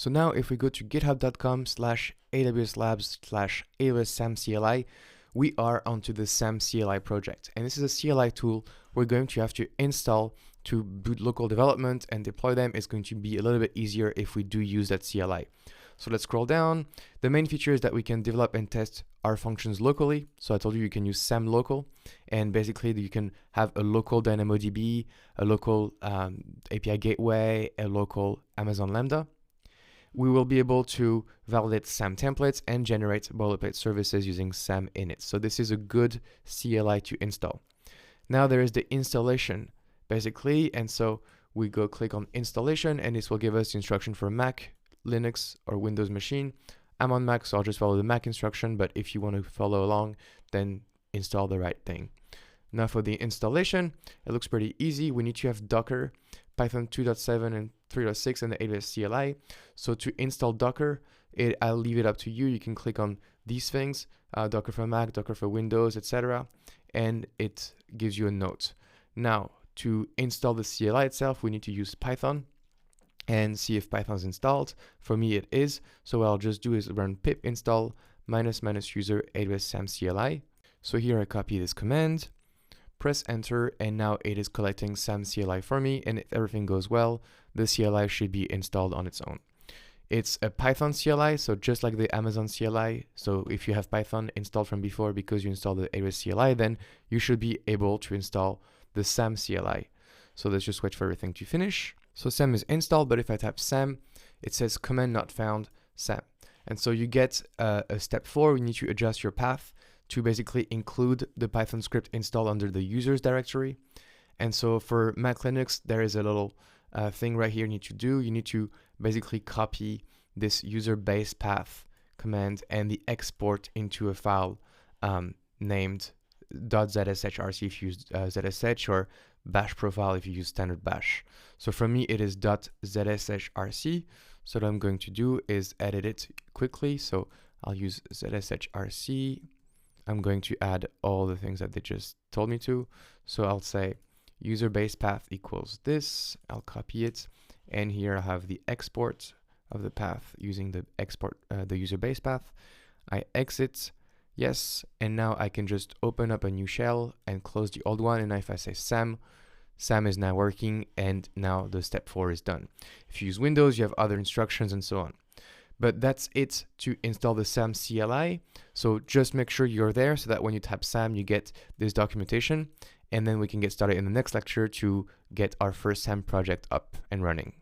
So now if we go to github.com/AWS Labs/AWS SAM CLI, we are onto the SAM CLI project. And this is a CLI tool we're going to have to install to boot local development and deploy them. It's going to be a little bit easier if we do use that CLI. So let's scroll down. The main feature is that we can develop and test our functions locally. So I told you can use SAM local, and basically you can have a local DynamoDB, a local API gateway, a local Amazon Lambda. We will be able to validate SAM templates and generate boilerplate services using SAM init. So this is a good CLI to install. Now there is the installation basically, and so we go click on installation, and this will give us the instruction for Mac, Linux, or Windows machine. I'm on Mac, so I'll just follow the Mac instruction, but if you want to follow along, then install the right thing. Now for the installation, it looks pretty easy. We need to have Docker, Python 2.7 and 3.6 and the AWS CLI. So to install Docker, I'll leave it up to you. You can click on these things, Docker for Mac, Docker for Windows, etc. And it gives you a note. Now, to install the CLI itself, we need to use Python and see if Python is installed. For me, it is. So what I'll just do is run pip install --user AWS SAM CLI. So here I copy this command, press enter, and now it is collecting SAM CLI for me. And if everything goes well, the CLI should be installed on its own. It's a Python CLI, so just like the Amazon CLI. So if you have Python installed from before because you installed the AWS CLI, then you should be able to install the SAM CLI. So let's just wait for everything to finish. So SAM is installed, but if I type SAM, it says command not found SAM. And so you get a step 4, you need to adjust your path to basically include the Python script installed under the users directory. And so for Mac Linux, there is a little thing right here you need to do. You need to basically copy this user base path command and the export into a file named .zshrc if you use ZSH, or bash profile if you use standard bash. So for me, it is .zshrc. So what I'm going to do is edit it quickly. So I'll use ZSHRC. I'm going to add all the things that they just told me to. So I'll say user base path equals this. I'll copy it. And here I have the export of the path using the the user base path. I exit. Yes, and now I can just open up a new shell and close the old one. And if I say SAM, SAM is now working, and now the step 4 is done. If you use Windows, you have other instructions and so on. But that's it to install the SAM CLI. So just make sure you're there so that when you type SAM, you get this documentation, and then we can get started in the next lecture to get our first SAM project up and running.